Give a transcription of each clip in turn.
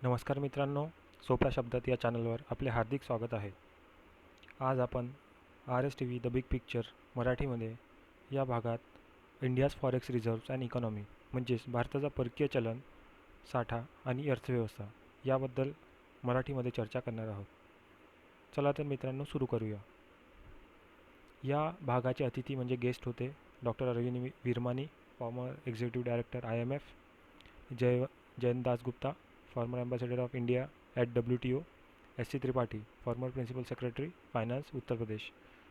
नमस्कार मित्रांनो, सोप्या शब्दात या चॅनलवर आपले हार्दिक स्वागत आहे. आज आपण RS TV the big picture मराठीमध्ये या भागात India's forex reserves and economy म्हणजेच भारताचा परकीय चलन साठा आणि अर्थव्यवस्था याबद्दल मराठीमध्ये चर्चा करणार आहोत. चला तर मित्रांनो सुरू करूया. या भागाचे अतिथी म्हणजे गेस्ट होते doctor Arvind Virmani, former executive director IMF, Jayant Dasgupta, former ambassador of India at WTO, SC Tripathi, former principal secretary finance Uttar Pradesh.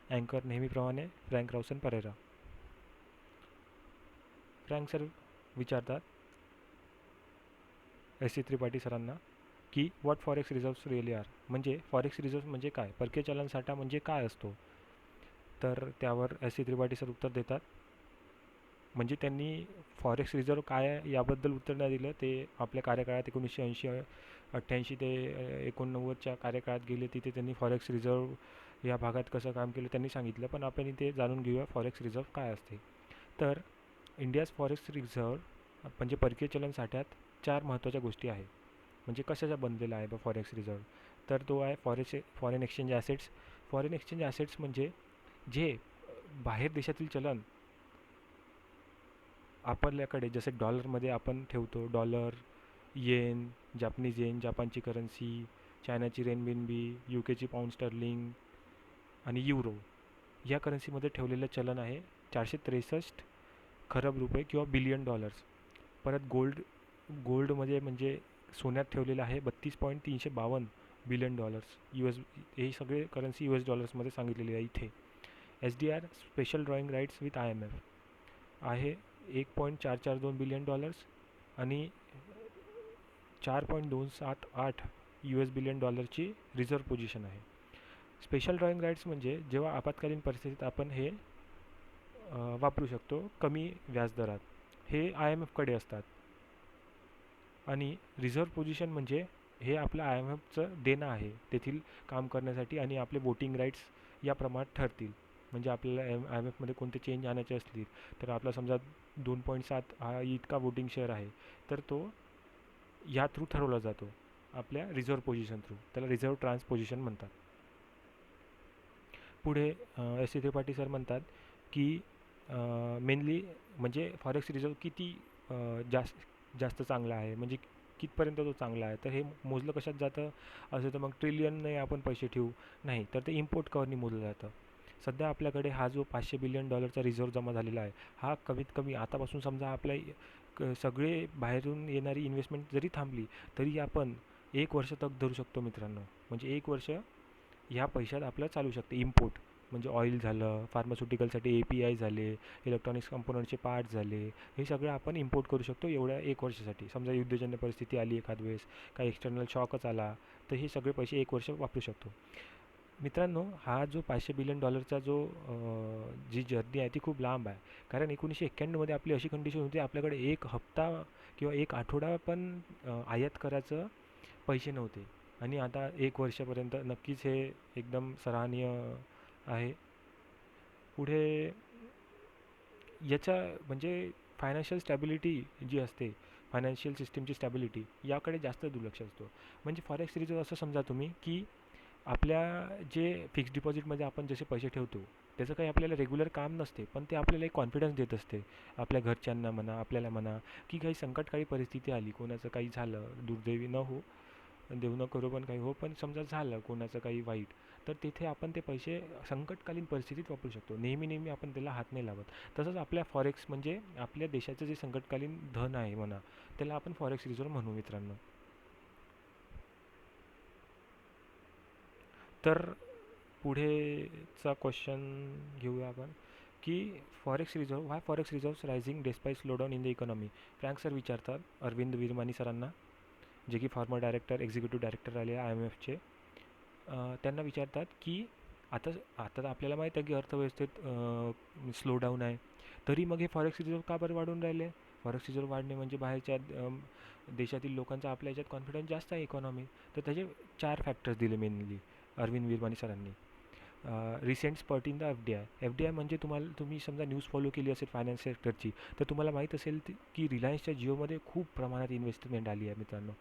अँकर नेहमीप्रमाणे Frank Rawson Pereira. Frank sir विचारतात SC त्रिपाठी सरांना की what forex reserves really are, म्हणजे फॉरेक्स रिझर्व्स म्हणजे काय, परकीय चलन साठा म्हणजे काय असतो. तर त्यावर SC त्रिपाठी सर उत्तर देतात, म्हणजे त्यांनी फॉरेक्स रिझर्व काय आहे याबद्दल उत्तर नाही दिलं. ते आपल्या कार्यकाळात 1988 ते 89च्या कार्यकाळात गेले, तिथे त्यांनी फॉरेक्स रिझर्व या भागात कसं काम केलं त्यांनी सांगितलं. पण आपण इथे जाणून घेऊया फॉरेक्स रिझर्व काय असते. तर इंडियाज फॉरेक्स रिझर्व म्हणजे परकीय चलन साठ्यात 4 महत्त्वाच्या गोष्टी आहे. म्हणजे कशाचा बनलेला आहे बा फॉरेक्स रिझर्व. तर तो आहे foreign exchange assets. Foreign exchange assets म्हणजे जे बाहेर देशातील चलन आपल्याकडे, जसे डॉलरमध्ये आपण ठेवतो, डॉलर, येन, जापनीज येन, जपानची करन्सी, चायनाची रेनबिनबी, UKची पाऊंड स्टर्लिंग आणि युरो या करन्सीमध्ये ठेवलेलं चलन आहे 463 खरब रुपये किंवा बिलियन डॉलर्स. परत गोल्डमध्ये म्हणजे सोन्यात ठेवलेलं आहे 32.352 बिलियन डॉलर्स US. हे सगळे करन्सी US डॉलर्समध्ये सांगितलेली आहे इथे. SDR special drawing rights with IMF आहे 1.442 बिलियन डॉलर्स आणि 4.278 US बिलियन डॉलरची रिझर्व पोझिशन आहे. स्पेशल ड्रॉईंग राईट्स म्हणजे जेव्हा आपत्कालीन परिस्थितीत आपण हे वापरू शकतो कमी व्याजदरात, हे IMFकडे असतात. आणि रिझर्व पोझिशन म्हणजे हे आपलं IMFचं देणं आहे तेथील काम करण्यासाठी, आणि आपले वोटिंग राईट्स या प्रमाणात ठरतील. म्हणजे आपल्याला IMFमध्ये कोणते चेंज आणायचे असतील तर आपला समजा 2.7 हा इतका वोटिंग शेअर आहे, तर तो या थ्रू ठरवला जातो आपल्या रिझर्व पोझिशन थ्रू. त्याला रिझर्व ट्रान्सपोजिशन म्हणतात. पुढे SC त्रिपाठी सर म्हणतात की मेनली म्हणजे फॉरेक्स रिझर्व किती जास्त चांगला आहे, म्हणजे कितपर्यंत तो चांगला आहे. तर हे मोजलं कशात जातं असं, तर मग ट्रिलियनने आपण पैसे ठेवू नाही, तर ते इम्पोर्ट कवरनी मोजलं जातं. सध्या आपल्याकडे हा जो 500 बिलियन डॉलरचा रिझर्व जमा झालेला आहे, हा कमीत कमी आतापासून समजा आपल्या सगळे बाहेरून येणारी इन्व्हेस्टमेंट जरी थांबली तरी आपण 1 वर्ष तक धरू शकतो मित्रांनो. म्हणजे 1 वर्ष ह्या पैशात आपलं चालू शकते. इम्पोर्ट म्हणजे ऑइल झालं, फार्मास्युटिकलसाठी API झाले, इलेक्ट्रॉनिक्स कंपोनंटचे पार्ट झाले, हे सगळं आपण इम्पोर्ट करू शकतो एवढ्या 1 वर्षासाठी. समजा युद्धजन्य परिस्थिती आली एखाद वेळेस, काही एक्सटर्नल शॉकच आला, तर हे सगळे पैसे 1 वर्ष वापरू शकतो. मित्रांनो, हा जो 500 बिलियन डॉलरचा जो जी जर्नी आहे ती खूप लांब आहे. कारण 1991मध्ये आपली अशी कंडिशन होती, आपल्याकडे 1 हप्ता किंवा 1 आठवडा पण आयात करायचं पैसे नव्हते. आणि आता 1 वर्षापर्यंत नक्कीच हे एकदम सराहनीय आहे. पुढे याच्या म्हणजे फायनान्शियल स्टॅबिलिटी जी असते, फायनान्शियल सिस्टीमची स्टॅबिलिटी याकडे जास्त दुर्लक्ष असतो. म्हणजे फॉरेक्स रिझर्व असं समजा तुम्ही की आपल्या जे फिक्स्ड डिपॉझिटमध्ये आपण जसे पैसे ठेवतो त्याचं काही आपल्याला रेग्युलर काम नसते, पण ते आपल्याला एक कॉन्फिडन्स देत असते, आपल्या घरच्यांना म्हणा, आपल्याला म्हणा, की काही संकटकाळी परिस्थिती आली, कोणाचं काही झालं, दुर्दैवी न हो, देव न करो पण काही हो, पण समजा झालं कोणाचं काही वाईट, तर तिथे आपण ते पैसे संकटकालीन परिस्थितीत वापरू शकतो. नेहमी आपण त्याला हात नाही लावत. तसंच आपल्या फॉरेक्स म्हणजे आपल्या देशाचं जे संकटकालीन धन आहे म्हणा, त्याला आपण फॉरेक्स रिझर्व म्हणू मित्रांनो. तर पुढेचा क्वेश्चन घेऊया आपण की forex reserves rising despite slowdown in the economy. Frank sir विचारतात अरविंद विरमानी सरांना, जे की फॉर्मर एक्झिक्युटिव्ह डायरेक्टर राहिले IMFचे. त्यांना विचारतात की आता आता तर आपल्याला माहीत आहे की अर्थव्यवस्थेत स्लोडाऊन आहे, तरी मग हे फॉरेक्स रिझर्व का बरं वाढून राहिले. फॉरेक्स रिझर्व वाढणे म्हणजे बाहेरच्या देशातील लोकांचा आपल्या याच्यात कॉन्फिडन्स जास्त आहे इकॉनॉमी. तर त्याचे 4 फॅक्टर्स दिले मेनली अरविंद विरमानी सरांनी. Recent spurt in the FDI. FDI म्हणजे तुम्ही समजा न्यूज फॉलो केली असेल फायनान्स सेक्टरची, तर तुम्हाला माहीत असेल की रिलायन्सच्या जिओमध्ये खूप प्रमाणात इन्व्हेस्टमेंट आली आहे मित्रांनो.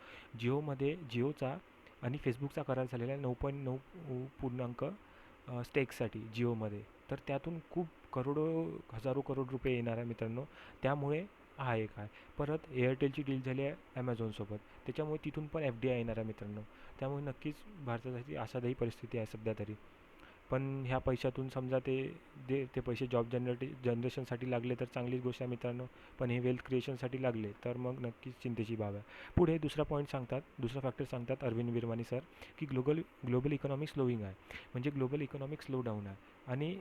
जिओचा आणि फेसबुकचा करार झालेला आहे 9.9 पूर्णांक स्टेक्ससाठी जिओमध्ये. तर त्यातून खूप हजारो करोड रुपये येणार आहे मित्रांनो. त्यामुळे हा एक आहे. परत एअरटेलची डील झाली आहे ॲमेझॉनसोबत, त्याच्यामुळे तिथून पण एफ-डी-आय येणार आहे मित्रांनो. त्यामुळे नक्कीच भारतासाठी आशादायी परिस्थिती आहे सध्या तरी. पण ह्या पैशातून समजा ते पैसे जॉब जनरेशनसाठी लागले तर चांगलीच गोष्ट आहे मित्रांनो. पण हे वेल्थ क्रिएशनसाठी लागले तर मग नक्कीच चिंतेची बाब आहे. पुढे दुसरा फॅक्टर सांगतात अरविंद विरमानी सर, की ग्लोबल इकॉनॉमिक स्लोईंग आहे. म्हणजे ग्लोबल इकॉनॉमिक स्लो डाऊन आहे आणि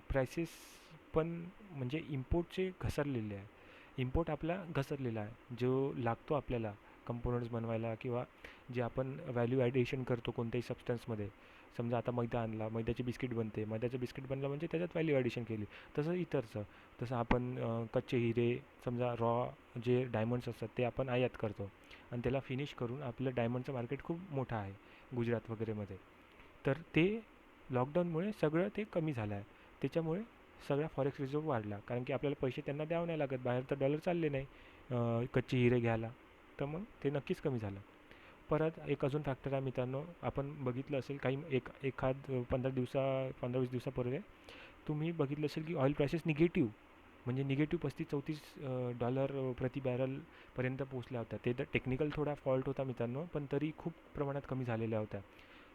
प्रायसेस पण म्हणजे इम्पोर्टचे घसरलेले आहे. इम्पोर्ट आपला घसरलेला आहे. जो लागतो आपल्याला कंपोनंट्स बनवायला किंवा जे आपण व्हॅल्यू ॲडिशन करतो कोणत्याही सबस्टन्समध्ये. समजा आता मैदा आणला, मैद्याची बिस्किट बनते, मैद्याचं बिस्किट बनलं म्हणजे त्याच्यात व्हॅल्यू ॲडिशन केली. तसं आपण कच्चे हिरे, समजा जे डायमंड्स असतात ते आपण आयात करतो आणि त्याला फिनिश करून आपलं डायमंडचं मार्केट खूप मोठं आहे गुजरात वगैरेमध्ये. तर ते लॉकडाऊनमुळे सगळं ते कमी झालं आहे. त्याच्यामुळे सगळा फॉरेक्स रिझर्व वाढला, कारण की आपल्याला पैसे त्यांना द्यावं नाही लागत, बाहेर तर डॉलर चालले नाही कच्चे हिरे घ्यायला. तर मग ते नक्कीच कमी झालं. परत एक अजून फॅक्टर आहे मित्रांनो, आपण बघितलं असेल एखाद 15-20 दिवसापूर्वी तुम्ही बघितलं असेल की ऑइल प्राइसेस निगेटिव्ह, म्हणजे निगेटिव्ह 35-34 डॉलर प्रति बॅरलपर्यंत पोहोचल्या होत्या. ते तर टेक्निकल थोडा फॉल्ट होता मित्रांनो, पण तरी खूप प्रमाणात कमी झालेल्या होत्या.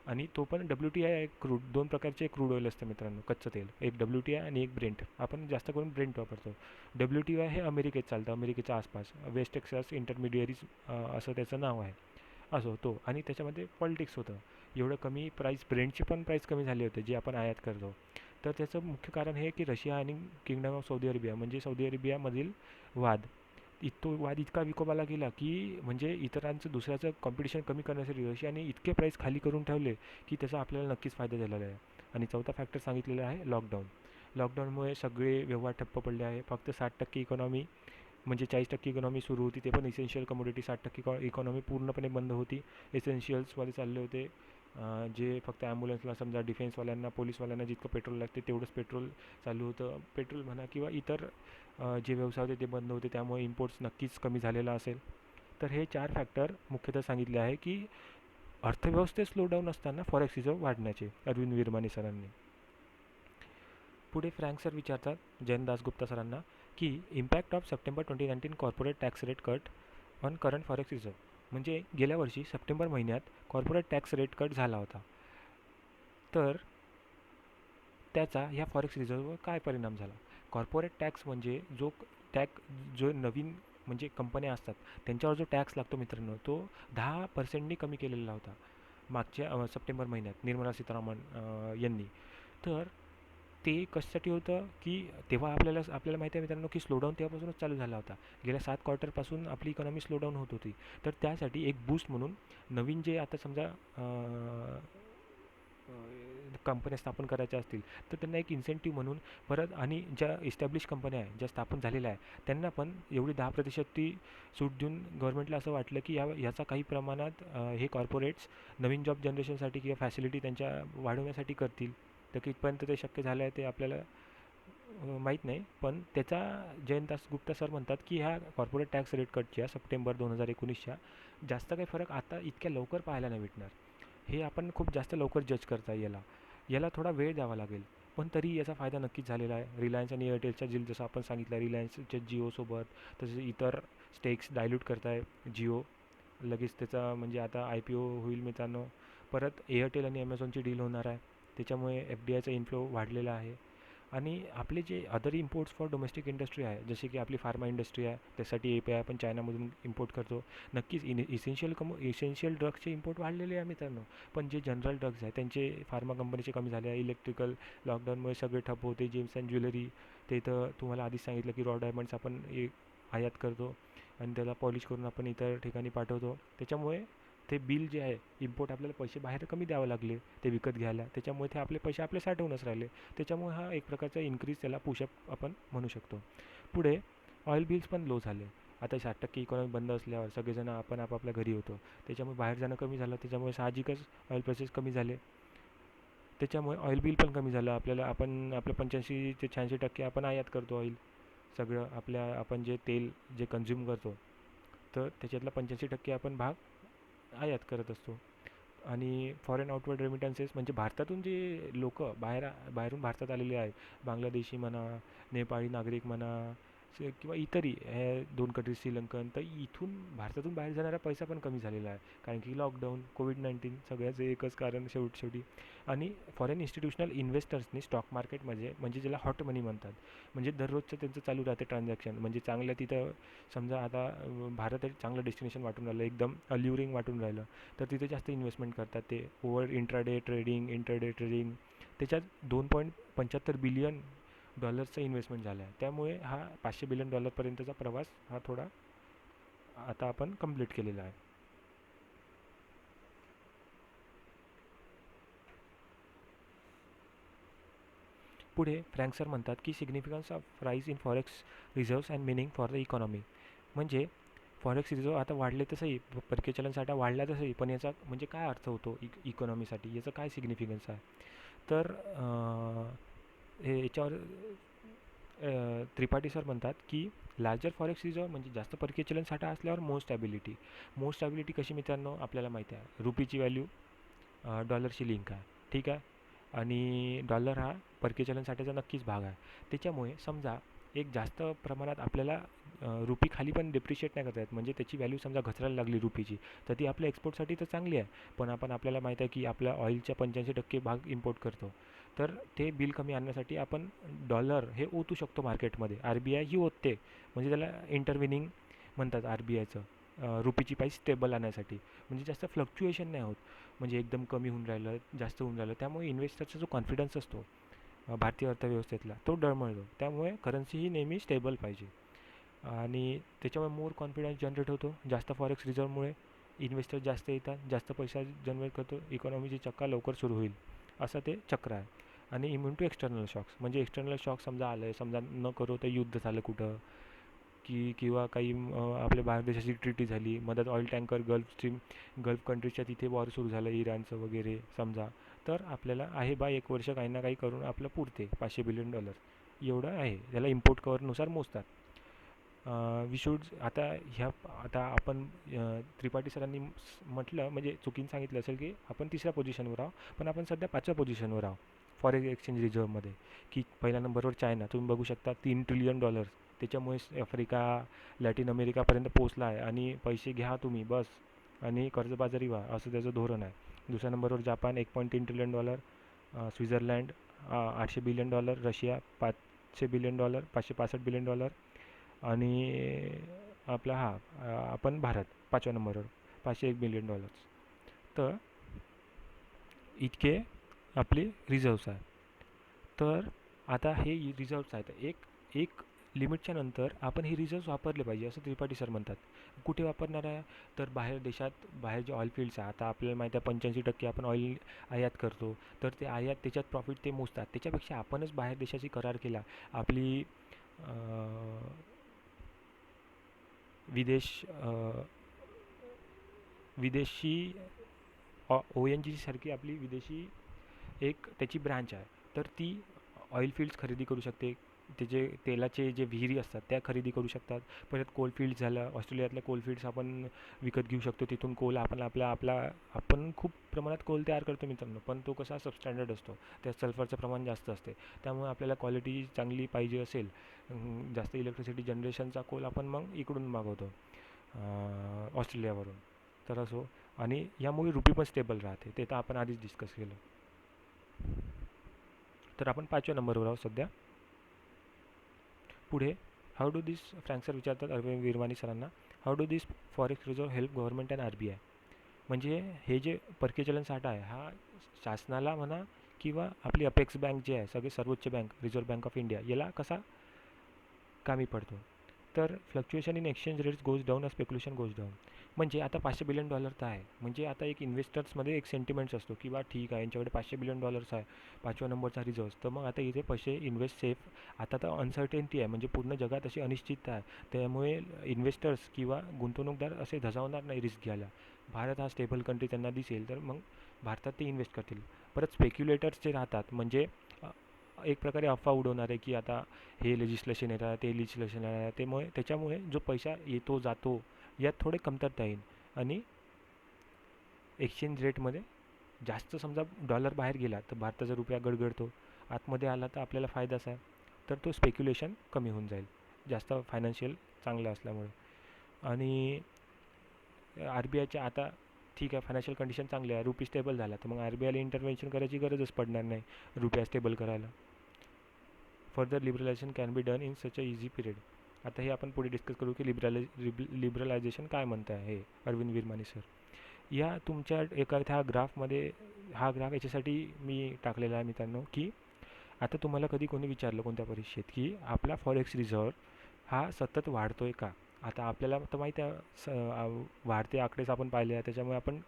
आणि तो पण WTI क्रूड, दोन प्रकारचे क्रूड ऑइल असतं मित्रांनो, कच्चं तेल. एक WTI आणि एक ब्रेंट. आपण जास्त करून ब्रेंट वापरतो. WTI हे अमेरिकेत चालतं, अमेरिकेच्या आसपास, वेस्ट टेक्सास इंटरमिडियरीज असं त्याचं नाव आहे. असं होतो आणि त्याच्यामध्ये पॉलिटिक्स होतं. एवढं कमी प्राईस, ब्रेंटची पण प्राईस कमी झाली होती जी आपण आयात करतो. तर त्याचं मुख्य कारण हे की रशिया आणि किंगडम ऑफ सौदी अरेबिया म्हणजे सौदी अरेबियामधील वाद. तो वाद इतका विकोपाला गेला की म्हणजे दुसऱ्याचं कॉम्पिटिशन कमी करण्यासाठी रशियाने इतके प्राईस खाली करून ठेवले की त्याचा आपल्याला नक्कीच फायदा झालेला आहे. आणि चौथा फॅक्टर सांगितलेला आहे लॉकडाऊन. लॉकडाऊनमुळे सगळे व्यवहार ठप्प पडले आहे. फक्त 60% इकॉनॉमी, म्हणजे 40% इकॉनॉमी सुरू होती, ते पण इसेन्शियल कमोडिटी. 60% इकॉनॉमी पूर्णपणे बंद होती. एसेन्शियल्सवाले चालले होते. जे फक्त ॲम्ब्युलन्सला, समजा डिफेन्सवाल्यांना, पोलीसवाल्यांना जितकं पेट्रोल लागते तेवढंच पेट्रोल चालू होतं. पेट्रोल म्हणा किंवा इतर जे व्यवसाय होते ते बंद होते. त्यामुळे इम्पोर्ट्स नक्कीच कमी झालेला असेल. तर हे 4 फॅक्टर मुख्यतः सांगितले आहे की अर्थव्यवस्थेत स्लो डाऊन असताना फॉरेक्स रिझर्व वाढण्याचे, अरविंद विरमानी सरांनी. पुढे फ्रँक सर विचारतात जयंत दासगुप्ता सरांना की impact of September 2019 corporate tax rate cut on current forex reserve. म्हणजे गेल्या वर्षी सप्टेंबर महिन्यात कॉर्पोरेट टॅक्स रेट कट झाला होता, तर त्याचा ह्या फॉरेक्स रिझर्ववर काय परिणाम झाला. कॉर्पोरेट टॅक्स म्हणजे जो नवीन म्हणजे कंपन्या असतात त्यांच्यावर जो टॅक्स लागतो मित्रांनो, तो 10%नी कमी केलेला होता मागच्या सप्टेंबर महिन्यात निर्मला सीतारामन यांनी. तर ते कशासाठी होतं की तेव्हा आपल्याला माहिती आहे मित्रांनो की स्लोडाऊन तेव्हापासूनच चालू झाला होता. गेल्या 7 क्वार्टरपासून आपली इकॉनॉमी स्लोडाऊन होत होती. तर त्यासाठी एक बूस्ट म्हणून नवीन जे आता समजा कंपन्या स्थापन करायच्या असतील तर त्यांना एक इन्सेंटिव्ह म्हणून, परत आणि ज्या इस्टॅब्लिश कंपन्या आहे, ज्या स्थापन झालेल्या आहे, त्यांना पण एवढी 10% ती सूट देऊन गव्हर्नमेंटला असं वाटलं की याचा काही प्रमाणात हे कॉर्पोरेट्स नवीन जॉब जनरेशनसाठी किंवा फॅसिलिटी त्यांच्या वाढवण्यासाठी करतील. तर कितपर्यंत ते शक्य झालं आहे ते आपल्याला माहीत नाही. पण त्याचा जयंत दासगुप्ता सर म्हणतात की ह्या कॉर्पोरेट टॅक्स रेट कटच्या सप्टेंबर 2019च्या जास्त काही फरक आता इतक्या लवकर पाहायला नाही भेटणार. हे आपण खूप जास्त लवकर जज करता याला थोडा वेळ द्यावा लागेल. पण तरी याचा फायदा नक्कीच झालेला आहे. रिलायन्स आणि एअरटेलच्या जसं आपण सांगितलं, रिलायन्सच्या जिओसोबत, तसेच इतर स्टेक्स डायल्यूट करताय जिओ. लगेच त्याचा म्हणजे आता IPO होईल मित्रांनो. परत एअरटेल आणि ॲमेझॉनची डील होणार आहे, त्याच्यामुळे FDIचा इन्फ्लो वाढलेला आहे. आणि आपले जे other imports for domestic industry आहे, जसे की आपली फार्मा इंडस्ट्री आहे, त्यासाठी API आपण चायनामधून इम्पोर्ट करतो. नक्कीच इसेन्शियल ड्रग्सचे इम्पोर्ट वाढलेले आहे मित्रांनो. पण जे जनरल ड्रग्स आहे त्यांचे फार्मा कंपनीचे कमी झाले आहे. इलेक्ट्रिकल लॉकडाऊनमुळे सगळे ठप्प होते. जेम्स अँड ज्वेलरी, ते तर तुम्हाला आधीच सांगितलं की डायमंड्स आपण आयात करतो आणि त्याला पॉलिश करून आपण इतर ठिकाणी पाठवतो. त्याच्यामुळे ते बिल जे आहे इम्पोर्ट, आपल्याला पैसे बाहेर कमी द्यावे लागले ते विकत घ्यायला. त्याच्यामुळे ते आपले पैसे आपले साठवूनच राहिले. त्याच्यामुळे हा एक प्रकारचा इन्क्रीज, त्याला पुशअप आपण म्हणू शकतो. पुढे ऑइल बिल्स पण लो झाले. आता 60% इकॉनॉमी बंद असल्यावर सगळेजण आपण आपापल्या घरी होतो, त्याच्यामुळे बाहेर जाणं कमी झालं. त्याच्यामुळे साहजिकच ऑइल प्राइसेस कमी झाले. त्याच्यामुळे ऑइल बिल पण कमी झालं आपल्याला. आपण आपलं 85 ते 86% आपण आयात करतो ऑइल. सगळं आपण जे तेल जे कन्झ्युम करतो, तर त्याच्यातला 85% आपण भाग आयात करत असतो. आणि फॉरेन आउटवर्ड रेमिटन्सेस म्हणजे भारतातून जे लोक बाहेरून भारतात आलेले आहेत, बांगलादेशी म्हणा, नेपाळी नागरिक म्हणा, किंवा इतरही हे 2 कंट्रीज श्रीलंकन, तर इथून भारतातून बाहेर जाणारा पैसा पण कमी झालेला आहे. कारण की लॉकडाऊन, कोविड-19 सगळ्याचं एकच कारण शेवटी. आणि फॉरेन इन्स्टिट्यूशनल इन्व्हेस्टर्सनी स्टॉक मार्केटमध्ये, म्हणजे ज्याला हॉट मनी म्हणतात, म्हणजे दररोजचं त्यांचं चालू राहते ट्रान्झॅक्शन. म्हणजे चांगलं तिथं समजा आता भारत एक चांगलं डेस्टिनेशन वाटून राहिलं, एकदम अल्युरिंग वाटून राहिलं, तर तिथे जास्त इन्व्हेस्टमेंट करतात ते इंट्राडे ट्रेडिंग. त्याच्यात $2.75 बिलियन इन्व्हेस्टमेंट झालं आहे. त्यामुळे हा $500 बिलियन पर्यंतचा प्रवास हा थोडा आता आपण कंप्लीट केलेला आहे. पुढे फ्रँक सर म्हणतात की significance of rise in forex reserves and meaning for the economy. म्हणजे फॉरेक्स रिझर्व आता वाढले तसंही, परकीय चलन साठा वाढला तसंही, पण याचा म्हणजे काय अर्थ होतो इकॉनॉमीसाठी, याचं काय सिग्निफिकन्स आहे. तर हे याच्यावर त्रिपाठी सर म्हणतात की लार्जर फॉरेक्स रिझर्व म्हणजे जास्त परकीय चलन साठा असल्यावर मोर स्टॅबिलिटी कशी मित्रांनो आपल्याला माहिती आहे. रुपीची व्हॅल्यू डॉलरशी लिंक आहे, ठीक आहे. आणि डॉलर हा परकीय चलन साठ्याचा नक्कीच भाग आहे. त्याच्यामुळे समजा एक जास्त प्रमाणात आपल्याला रुपी खाली पण डेप्रिशिएट नाही करता येत, म्हणजे त्याची व्हॅल्यू समजा घसरायला लागली रुपीची, तर ती आपल्या एक्सपोर्टसाठी तर चांगली आहे. पण आपल्याला माहीत आहे की आपल्या ऑइलच्या 85% भाग इम्पोर्ट करतो. तर ते बिल कमी आणण्यासाठी आपण डॉलर हे ओतू शकतो मार्केटमध्ये. RBI ही ओतते, म्हणजे त्याला इंटरव्हिनिंग म्हणतात RBIचं, रुपीची प्राईस स्टेबल आणण्यासाठी. म्हणजे जास्त फ्लक्च्युएशन नाही होत, म्हणजे एकदम कमी होऊन राहिलं, जास्त होऊन राहिलं, त्यामुळे इन्व्हेस्टरचा जो कॉन्फिडन्स असतो भारतीय अर्थव्यवस्थेतला, तो डळमळतो. त्यामुळे करन्सी ही नेहमी स्टेबल पाहिजे. आणि त्याच्यामुळे मोर कॉन्फिडन्स जनरेट होतो. जास्त फॉरेक्स रिझर्वमुळे इन्व्हेस्टर जास्त येतात, जास्त पैसा जनरेट करतो, इकॉनॉमीची चक्का लवकर सुरू होईल, असं ते चक्र आहे. आणि इम्युन टू एक्सटर्नल शॉक्स, म्हणजे एक्सटर्नल शॉक समजा आलं आहे, समजा न करो तर युद्ध झालं कुठं, किंवा काही आपल्या भारत देशाची ट्रिटी झाली, मधात ऑइल टँकर गल्फ कंट्रीजच्या तिथे वॉर सुरू झालं, इराणचं वगैरे समजा, तर आपल्याला आहे बा 1 वर्ष काही ना काही करून आपलं पुरते $500 बिलियन एवढं आहे. त्याला इम्पोर्ट कवरनुसार मोजतात. वी शूड आता आपण त्रिपाठी सरांनी म्हटलं, म्हणजे चुकीनं सांगितलं असेल की आपण 3ऱ्या पोझिशनवर आहो, पण आपण सध्या 5व्या पोझिशनवर आहो फॉरेन एक्सचेंज रिझर्वमध्ये. की पहिल्या नंबरवर चायना, तुम्ही बघू शकता $3 ट्रिलियन. त्याच्यामुळे आफ्रिका, लॅटिन अमेरिकापर्यंत पोचला आहे. आणि पैसे घ्या तुम्ही बस आणि कर्जबाजारी व्हा, असं त्याचं धोरण आहे. दुसऱ्या नंबरवर Japan $1.3 trillion, Switzerland $800 billion, Russia $500 billion, $565 billion, आणि आपला आपण भारत 5व्या नंबरवर $501 बिलियन. तर इतके आपले रिझर्व्स आहे. तर आता हे रिझर्व्स आहेत, एक लिमिटच्या नंतर आपण हे रिझर्व्स वापरले पाहिजे, असं त्रिपाठी सर म्हणतात. कुठे वापरणार आहे, तर बाहेर जे ऑइल फील्ड्स आहे, आता आपल्याला माहिती आहे 85% आपण ऑइल आयात करतो, तर ते त्याच्यात प्रॉफिट ते मोजतात. त्याच्यापेक्षा आपणच बाहेर देशाशी करार केला, आपली विदेशी ONGC सारखी आपली विदेशी एक त्याची ब्रँच आहे, तर ती ऑइल फील्ड्स खरेदी करू शकते. त्याचे तेलाचे जे विहिरी असतात त्या खरेदी करू शकतात. परत कोल फील्ड्स झालं, ऑस्ट्रेलियातल्या कोल फील्ड्स आपण विकत घेऊ शकतो. तिथून कोल आपण खूप प्रमाणात कोल तयार करतो मित्रांनो, पण तो कसा सबस्टँडर्ड असतो, त्यात सल्फरचं प्रमाण जास्त असते. त्यामुळे आपल्याला क्वालिटी चांगली पाहिजे असेल, जास्त इलेक्ट्रिसिटी जनरेशनचा कोल आपण मग इकडून मागवतो, ऑस्ट्रेलियावरून. तर असो. आणि यामुळे रुपी पण स्टेबल राहते, ते तर आपण आधीच डिस्कस केलं. तर आपण 5व्या नंबरवर आहोत सध्या. पुढे how do this, frank sir विचारतात अरविंद विरवानी सरांना, how do this forex reserve help government and RBI. म्हणजे हे जे परकीय चलन साठा आहे, हा शासनाला म्हणा किंवा आपली अपेक्स बँक जे आहे, सर्वोच्च bank reserve bank of India, याला कसा कामी पडतो. तर fluctuation in exchange rates goes down a speculation goes down. म्हणजे आता $500 बिलियन तर आहे, म्हणजे आता एक इन्व्हेस्टर्समध्ये एक सेंटिमेंट्स असतो की बा ठीक आहे, यांच्याकडे $500 बिलियन आहे, 5व्या नंबरचा रिझर्व्स, तर मग आता इथे पैसे इन्व्हेस्ट सेफ. आता तर अनसर्टेनिटी आहे, म्हणजे पूर्ण जगात अशी अनिश्चितता आहे, त्यामुळे इन्व्हेस्टर्स किंवा गुंतवणूकदार असे धजावणार नाही रिस्क घ्यायला. भारत हा स्टेबल कंट्री त्यांना दिसेल, तर मग भारतात ते इन्व्हेस्ट करतील. परत स्पेक्युलेटर्स जे राहतात म्हणजे एक प्रकारे अफवा उडवणारे की आता हे लेजिस्लेशन येतं ते लेजिस्लेशन आहे, त्याच्यामुळे जो पैसा येतो जातो यात थोडे कमतरता येईल. आणि एक्सचेंज रेटमध्ये जास्त समजा डॉलर बाहेर गेला तर भारताचा रुपया गडगडतो, आतमध्ये आला तर आपल्याला फायदाच आहे. तर तो स्पेक्युलेशन कमी होऊन जाईल जास्त फायनान्शियल चांगलं असल्यामुळे. आणि आर बी आयच्या आता ठीक आहे फायनान्शियल कंडिशन चांगली आहे, रुपी स्टेबल झाला तर मग आर बी आयला इंटरव्हेन्शन करायची गरजच पडणार नाही रुपया स्टेबल करायला. Further liberalisation can be done in such a easy period. आता हे आपण पुढे डिस्कस करू की लिबरलायझेशन काय म्हणतं आहे हे अरविंद विरमानी सर. या तुमच्या ह्या ग्राफमध्ये हा ग्राफ याच्यासाठी मी टाकलेला आहे मित्रांनो की आता तुम्हाला कधी कोणी विचारलं कोणत्या परीक्षेत की आपला फॉरेक्स रिझर्व हा सतत वाढतोय का. आता आपल्याला तर माहिती आहे वाढते आकडेच आपण पाहिले आहे, त्याच्यामुळे आपण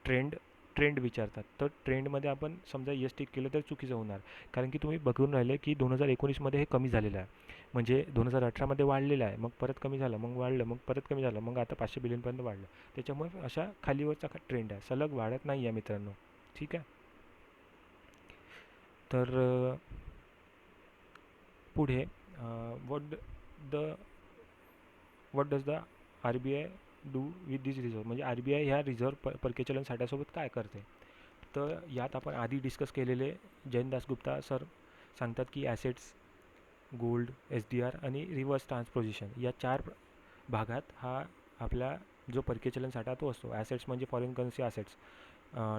ट्रेंड विचारतात. तर ट्रेंडमध्ये आपण समजा यस टिक केलं तर चुकीचं होणार, कारण की तुम्ही बघून राहिले की 2019मध्ये हे कमी झालेलं आहे, म्हणजे 2018मध्ये वाढलेलं आहे, मग परत कमी झालं, मग वाढलं, मग परत कमी झालं, मग आता 500 बिलियनपर्यंत वाढलं. त्याच्यामुळे अशा खालीवरचा ट्रेंड आहे, सलग वाढत नाही आहे मित्रांनो. ठीक आहे. तर पुढे the what does the R B I do with this reserve, म्हणजे आर बी आय ह्या रिझर्व परकीय साठ्यासोबत काय करते. तर यात आपण आधी डिस्कस केलेले जयंत दासगुप्ता सर सांगतात की assets, gold, S D R आणि रिव्हर्स ट्रान्सपोजिशन या 4 भागात हा आपला जो परकीय चलन साठा तो असतो. ॲसेट्स म्हणजे foreign currency assets,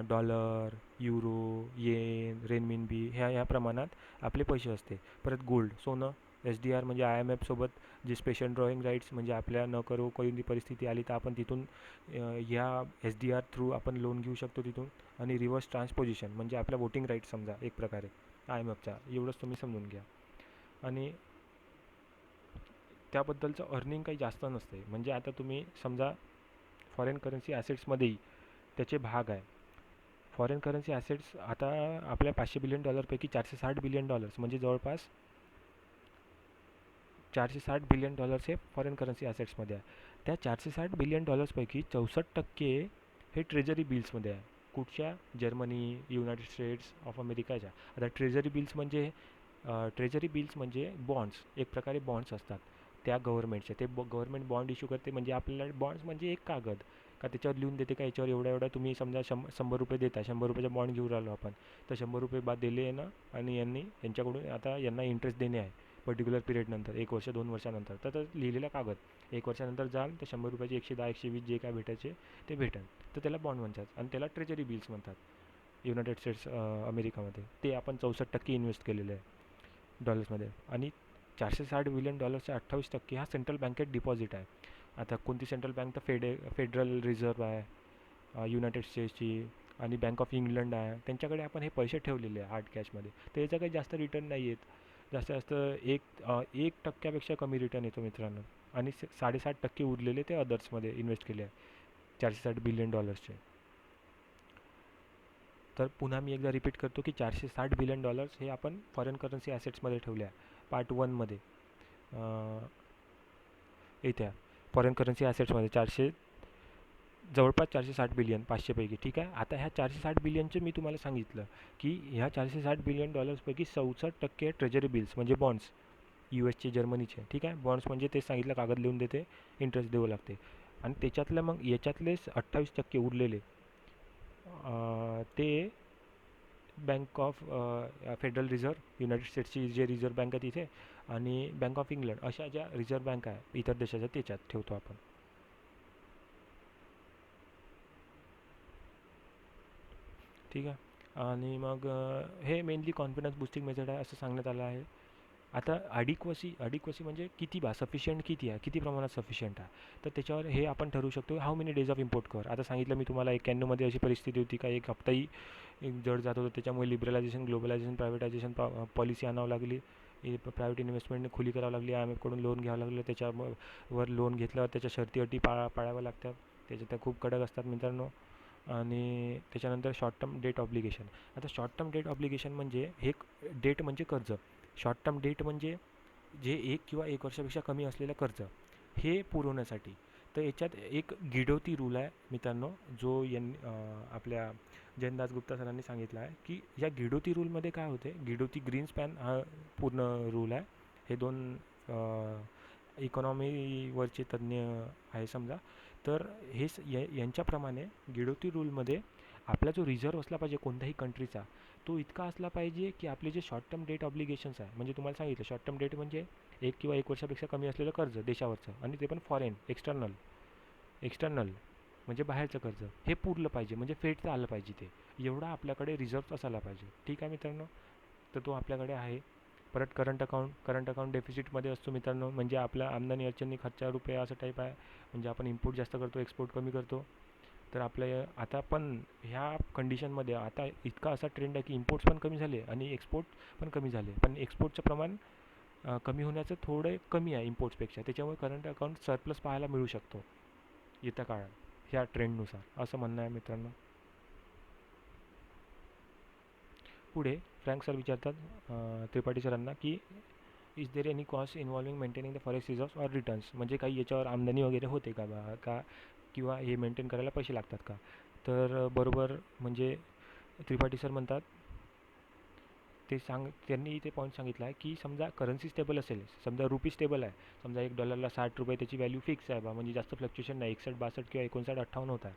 dollar, euro, yen, renminbi ह्या प्रमाणात आपले पैसे असते. परत गोल्ड, सोनं, एस डी आर म्हणजे आय एम एफसोबत जे स्पेशल ड्रॉईंग राईट्स, म्हणजे आपल्या न करो कोणती परिस्थिती आली तर आपण तिथून ह्या एस डी आर थ्रू आपण लोन घेऊ शकतो तिथून. आणि रिव्हर्स ट्रान्सपोजिशन म्हणजे आपला वोटिंग राईट समजा एक प्रकारे आय एम एफचा, एवढंच तुम्ही समजून घ्या. आणि त्याबद्दलचं अर्निंग काही जास्त नसते. म्हणजे आता तुम्ही समजा फॉरेन करन्सी ॲसेट्समध्येही त्याचे भाग आहे. फॉरेन करन्सी ॲसेट्स आता आपल्या 500 बिलियन डॉलरपैकी 460 बिलियन डॉलर्स म्हणजे जवळपास 460 बिलियन डॉलर्स हे फॉरेन करन्सी ॲसेट्समध्ये आहे. त्या 460 बिलियन डॉलर्सपैकी 64% हे ट्रेजरी बिल्समध्ये आहे. कुठच्या? जर्मनी, युनायटेड स्टेट्स ऑफ अमेरिकाच्या. आता ट्रेजरी बिल्स म्हणजे बॉन्ड्स, एक प्रकारे बॉन्ड्स असतात त्या गव्हर्नमेंटचे. ते गव्हर्नमेंट बॉन्ड इश्यू करते, म्हणजे आपल्याला बॉन्ड्स म्हणजे एक कागद का त्याच्यावर लिहून देते का याच्यावर एवढा तुम्ही समजा 100 रुपये देता, 100 रुपयाचा बॉन्ड घेऊन राहिलो आपण, तर 100 रुपये बाद दिले आहे ना, आणि यांच्याकडून आता यांना इंटरेस्ट देणे आहे पर्टिक्युलर पिरियडनंतर, 1 वर्ष 2 वर्षानंतर. तर लिहिलेला कागद 1 वर्षानंतर जाल तर 100 रुपयाचे 110 120 जे काय भेटायचे ते भेटेल, तर त्याला बॉन्ड म्हणतात. आणि त्याला ट्रेजरी बिल्स म्हणतात युनायटेड स्टेट्स अमेरिकामध्ये. ते आपण 64% इन्व्हेस्ट केलेले आहे डॉलर्समध्ये. आणि 460 बिलियन डॉलर्सचे 28% हा सेंट्रल बँकेत डिपॉझिट आहे. आता कोणती सेंट्रल बँक? तर फेडरल रिझर्व्ह आहे युनायटेड स्टेट्सची, आणि बँक ऑफ इंग्लंड आहे. त्यांच्याकडे आपण हे पैसे ठेवलेले आहे हार्ड कॅशमध्ये. तर याचा काही जास्त रिटर्न नाही येत, जास्त 1% कमी रिटर्न येतो मित्रांनो. आणि 60% उरलेले ते अदर्समध्ये इन्व्हेस्ट केले आहे 460 बिलियन डॉलर्सचे. तर पुन्हा मी एकदा रिपीट करतो की 460 बिलियन डॉलर्स हे आपण फॉरेन करन्सी ॲसेट्समध्ये ठेवले आहे. पार्ट 1मध्ये येत्या फॉरेन करन्सी ॲसेट्समध्ये जवळपास 460 बिलियन 500पैकी. ठीक आहे. आता ह्या 460 बिलियनचे मी तुम्हाला सांगितलं की ह्या 460 बिलियन डॉलर्सपैकी 64% ट्रेजरी बिल्स म्हणजे बॉन्ड्स, यू एसचे, जर्मनीचे. ठीक आहे. बॉन्ड्स म्हणजे ते सांगितलं कागद लिहून देते, इंटरेस्ट द्यावं लागते. आणि त्याच्यातलं मग याच्यातलेच 28% उरलेले ते bank of federal reserve United स्टेट्सची जे रिझर्व्ह बँक आहे तिथे, आणि बँक ऑफ इंग्लंड अशा ज्या रिझर्व्ह बँक आहे इतर देशाच्या त्याच्यात ठेवतो आपण. ठीक आहे. आणि मग हे मेनली कॉन्फिडन्स बुस्टिंग मेथड आहे असं सांगण्यात आलं आहे. आता अडिक्वसी म्हणजे किती सफिशियंट किती आहे, किती प्रमाणात सफिशियंट आहे. तर त्याच्यावर हे आपण ठरवू शकतो how many days of import cover. आता सांगितलं मी तुम्हाला 91मध्ये अशी परिस्थिती होती का एक हप्ताही जड जात होतं, त्याच्यामुळे लिबरलायझेशन, ग्लोबलायझेशन, प्रायव्हेटायझेशन पॉलिसी आणावं लागली. प्रायव्हेट इन्व्हेस्टमेंट खुली करावं लागली, आय एम एफकडून लोन घ्यावं लागलं. त्याच्यावर लोन घेतल्यावर त्याच्या शर्ती अटी पाळाव्या लागतात, त्याच्या त्या खूप कडक असतात मित्रांनो. आणि त्याच्यानंतर शॉर्ट टर्म डेट ऑब्लिगेशन. आता शॉर्ट टर्म डेट ऑब्लिगेशन म्हणजे हे डेट म्हणजे कर्ज, शॉर्ट टर्म डेट म्हणजे जे 1 किंवा 1 वर्षापेक्षा कमी असलेलं कर्ज हे पुरवण्यासाठी. तर याच्यात एक गिडोती रूल आहे मित्रांनो, जो आपल्या जयंत गुप्ता सरांनी सांगितला आहे, की या गिडोती रूलमध्ये काय होते, गिडोती ग्रीन्सपॅन हा पूर्ण रूल आहे. हे दोन इकॉनॉमीवरचे तज्ज्ञ आहे समजा. तर यांच्याप्रमाणे गिडोती रूलमध्ये आपला जो रिझर्व असला पाहिजे कोणत्याही कंट्रीचा, तो इतका असला पाहिजे की आपले जे शॉर्ट टर्म डेट ऑब्लिगेशन्स आहे, म्हणजे तुम्हाला सांगितलं शॉर्ट टर्म डेट म्हणजे 1 वर्षापेक्षा कमी असलेलं कर्ज देशावरचं, आणि ते पण फॉरेन एक्सटर्नल म्हणजे बाहेरचं कर्ज, हे पुरलं पाहिजे, म्हणजे फेडचं आलं पाहिजे. ते एवढा आपल्याकडे रिझर्व असायला पाहिजे. ठीक आहे मित्रांनो, तर तो आपल्याकडे आहे. परत करंट अकाउंट डेफिसिटमध्ये असतो मित्रांनो, म्हणजे आपल्या आमदानी अडचणी खर्चा रुपये असं टाईप आहे. म्हणजे आपण इम्पोर्ट जास्त करतो, एक्सपोर्ट कमी करतो. तर आपल्या आता पण ह्या कंडिशनमध्ये आता इतका असा ट्रेंड आहे की इम्पोर्ट्स पण कमी झाले आणि एक्सपोर्ट पण कमी झाले, पण एक्सपोर्टचं प्रमाण कमी होण्याचं थोडं कमी आहे इम्पोर्ट्सपेक्षा. त्याच्यामुळे करंट अकाउंट सरप्लस पाहायला मिळू शकतो येत्या काळात, ह्या ट्रेंडनुसार, असं म्हणणं आहे मित्रांनो. पुढे फ्रँक सर विचारतात त्रिपाठी सरांना की is there any cost involving maintaining the forest reserves or returns, म्हणजे काही याच्यावर आमदानी वगैरे होते का किंवा हे मेंटेन करायला पैसे लागतात का. तर बरोबर, म्हणजे त्रिपाठी सर म्हणतात, त्यांनी इथे पॉईंट सांगितला आहे की समजा करन्सी स्टेबल असेल, समजा रुपी स्टेबल आहे, समजा $1 60 त्याची व्हॅल्यू फिक्स आहे म्हणजे जास्त फ्लक्च्युएशन नाही, 61 62 किंवा 59 58 होत आहे,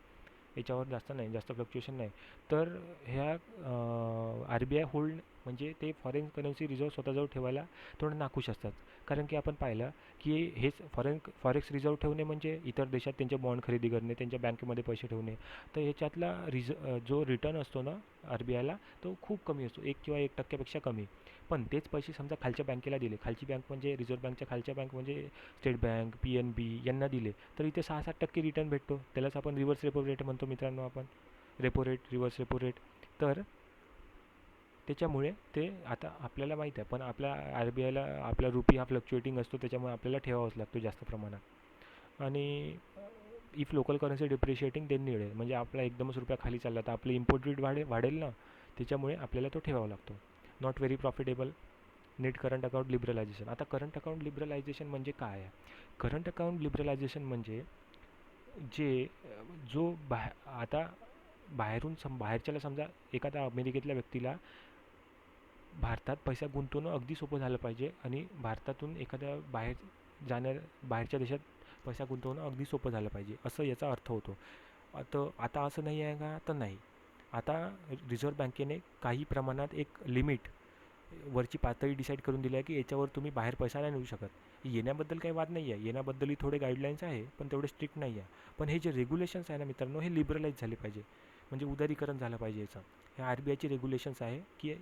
याच्यावर जास्त फ्लक्च्युएशन नाही. तर ह्या RBI होल्ड म्हणजे ते फॉरेन करन्सी रिझर्व स्वतःजवळ ठेवायला थोडं नाखुश असतात. कारण की आपण पाहिलं की हेच फॉरेक्स रिझर्व ठेवणे म्हणजे इतर देशात त्यांचे बॉन्ड खरेदी करणे, त्यांच्या बँकेमध्ये पैसे ठेवणे. तर ह्याच्यातला जो रिटर्न असतो ना RBIला, तो खूप कमी असतो, 1 किंवा 1% कमी. पण तेच पैसे समजा खालच्या बँकेला दिले, खालची बँक म्हणजे रिझर्व्ह बँकच्या खालच्या बँक म्हणजे स्टेट बँक, PNB यांना दिले, तर इथे 6-7% रिटर्न भेटतो. त्यालाच आपण रिव्हर्स रेपो रेट म्हणतो मित्रांनो, आपण repo rate, reverse repo rate. तर त्याच्यामुळे ते आता आपल्याला माहीत आहे, पण आपल्या RBIला आपला रुपी हा फ्लक्च्युएटिंग असतो, त्याच्यामुळे आपल्याला ठेवावाच लागतो जास्त प्रमाणात. आणि if local currency depreciating then need, म्हणजे आपला एकदमच रुपया खाली चालला तर आपली इम्पोर्ट रेट वाढेल ना, त्याच्यामुळे आपल्याला तो ठेवावा लागतो. Not very profitable. Neat current account liberalisation. आता करंट अकाउंट लिबरलायझेशन म्हणजे काय आहे? करंट अकाउंट लिबरलायझेशन म्हणजे जे जो आता बाहेरच्याला समजा एखाद्या अमेरिकेतल्या व्यक्तीला भारतात पैसा गुंतवणं अगदी सोपं झालं पाहिजे, आणि भारतातून एखाद्या बाहेरच्या देशात पैसा गुंतवणं अगदी सोपं झालं पाहिजे, असं याचा अर्थ होतो. आता असं नाही आहे का? तर नाही. आता रिझर्व्ह बँकेने काही प्रमाणात एक लिमिट वरची पातळी डिसाईड करून दिली आहे की याच्यावर तुम्ही बाहेर पैसा नाही नेऊ शकत. येण्याबद्दल काही वाद नाही आहे, येण्याबद्दलही थोडे गाईडलाईन्स आहे, पण तेवढे स्ट्रिक्ट नाही आहे. पण हे जे रेग्युलेशन्स आहे ना मित्रांनो, हे लिबरलाइज झाले पाहिजे, म्हणजे उदारीकरण झालं पाहिजे याचं. हे RBIचे रेग्युलेशन्स आहे की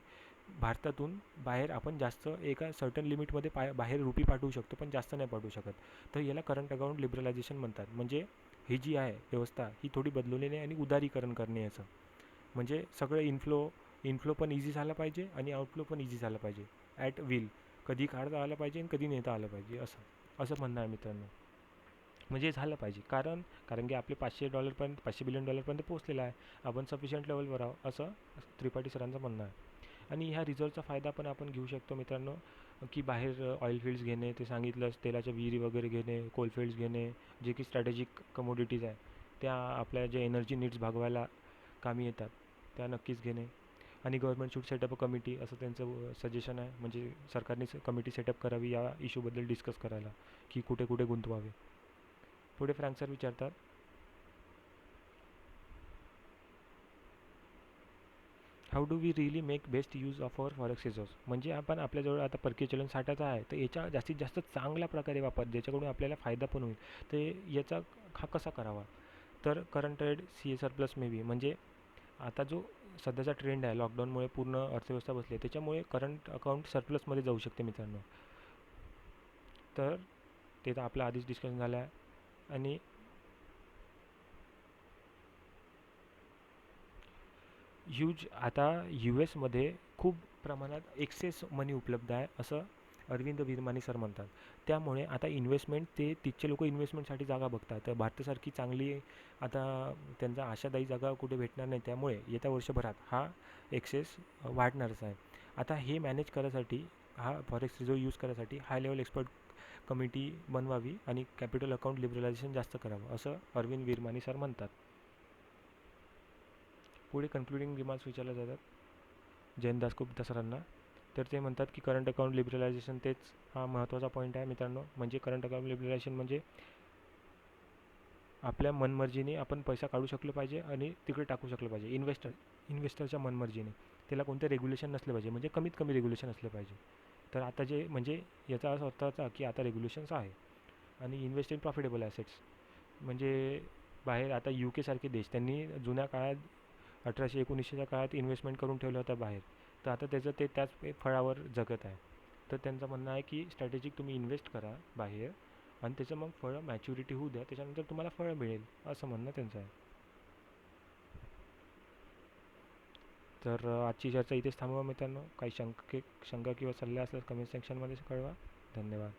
भारतातून बाहेर आपण जास्त एका सर्टन लिमिटमध्ये बाहेर रुपी पाठवू शकतो, पण जास्त नाही पाठवू शकत. तर याला करंट अकाउंट लिबरलायझेशन म्हणतात. म्हणजे ही जी आहे व्यवस्था ही थोडी बदलवलेली आहे आणि उदारीकरण करणे याचं, म्हणजे सगळं इनफ्लो पण इझी झाला पाहिजे आणि आउटफ्लो पण इझी झाला पाहिजे ॲट विल. कधी काढता आलं पाहिजे आणि कधी नेता आलं पाहिजे, असं म्हणणं आहे मित्रांनो. म्हणजे झालं पाहिजे, कारण की आपले $500 बिलियन पोहोचलेला आहे, आपण सफिशियंट लेवलवर आहोत, असं त्रिपाठी सरांचं म्हणणं आहे. आणि ह्या रिझर्वचा फायदा पण आपण घेऊ शकतो मित्रांनो, की बाहेर ऑइल फील्ड्स घेणे, ते सांगितलंच, तेलाच्या विहिरी वगैरे घेणे, कोल फील्ड्स घेणे, जे की स्ट्रॅटेजिक कमोडिटीज आहे, त्या आपल्या जे एनर्जी नीड्स भागवायला कामी येतात, त्या नक्कीच घेणे. आणि government should setup a committee, असं त्यांचं सजेशन आहे, म्हणजे सरकारने कमिटी सेटअप करावी या इश्यूबद्दल डिस्कस करायला, की कुठे कुठे गुंतवावे. पुढे फ्रँक सर विचारतात, how do we really make best use of our forex reserves, म्हणजे आपण आपल्याजवळ आता परकीय चलन साठाचा आहे, तर याचा जास्तीत जास्त चांगल्या प्रकारे वापर, ज्याच्याकडून आपल्याला फायदा पण होईल, ते याचा हा कसा करावा. तर current trade CSR plus may be, म्हणजे आता जो सध्याचा ट्रेंड आहे, लॉकडाऊनमुळे पूर्ण अर्थव्यवस्था बसली आहे, त्याच्यामुळे करंट अकाउंट सरप्लसमध्ये जाऊ शकते मित्रांनो. तर ते तर आपलं आधीच डिस्कशन झालं आहे. आणि आता US मध्ये खूप प्रमाणात एक्सेस मनी उपलब्ध आहे, असं अरविंद विरमानी सर म्हणतात. त्यामुळे आता इन्व्हेस्टमेंट, ते तिथचे लोक इन्व्हेस्टमेंटसाठी जागा बघतात, तर भारतासारखी चांगली आता त्यांचा आशादायी जागा कुठे भेटणार नाही, त्यामुळे येत्या वर्षभरात हा एक्सेस वाढणारच आहे. आता हे मॅनेज करायसाठी, हा फॉरेक्स रिझर्व यूज करायसाठी हाय लेवल एक्सपर्ट कमिटी बनवावी आणि कॅपिटल अकाउंट लिबरलायझेशन जास्त करावं, असं अरविंद विरमानी सर म्हणतात. पुढे कन्क्लुडिंग रिमार्क्स विचारले जातात जयंत दासगुप्ता सरांना. तर ते म्हणतात की करंट अकाउंट लिबरलायझेशन तेच हा महत्त्वाचा पॉईंट आहे मित्रांनो. म्हणजे करंट अकाउंट लिबरलायझेशन म्हणजे आपल्या मनमर्जीने आपण पैसा काढू शकलो पाहिजे आणि तिकडे टाकू शकलो पाहिजे. इन्व्हेस्टरच्या मनमर्जीने. त्याला कोणते रेग्युलेशन नसले पाहिजे, म्हणजे कमीत कमी रेग्युलेशन असले पाहिजे. तर आता जे म्हणजे याचा अर्थ अर्थाचा की आता रेग्युलेशन्स आहे. आणि इन्व्हेस्ट इन प्रॉफिटेबल ॲसेट्स म्हणजे बाहेर आता UK सारखे देश, त्यांनी जुन्या काळात 1800-1900च्या काळात इन्व्हेस्टमेंट करून ठेवलं होतं बाहेर. तर आता त्याचं ते त्याच फळावर जगत आहे. तर त्यांचं म्हणणं आहे की स्ट्रॅटेजिक तुम्ही इन्व्हेस्ट करा बाहेर आणि त्याचं मग फळं मॅच्युरिटी होऊ द्या, त्याच्यानंतर तुम्हाला फळं मिळेल, असं म्हणणं त्यांचं आहे. तर आजची चर्चा इथेच थांबवा मित्रांनो. काही शंका किंवा सल्ले असल्यास कमेंट सेक्शनमध्ये कळवा. धन्यवाद.